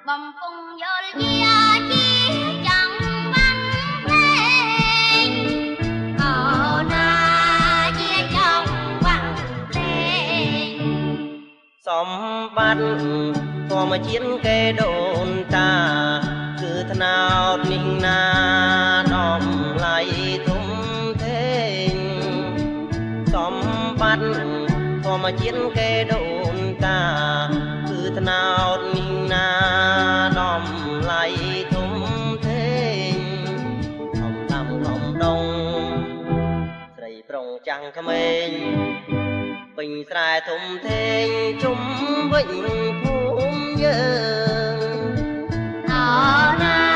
បំពង់យល់យាជាចង់បាំងភ្លេងអូណាជាចង់បាំងភ្លេងសម្បត្តិធម្មជាតិគេដូនតាគឺថ្នោតនេះណាដំឡៃធំធេងសម្បត្តិធម្មជាតិគេដូនតាគឺថ្នោតនេះណាដំឡៃធំធេងធំតាមធំដងស្រីប្រុងចាំងក្មេងពេញស្រែធំធេងជុំវិញភូមិយើងអូណា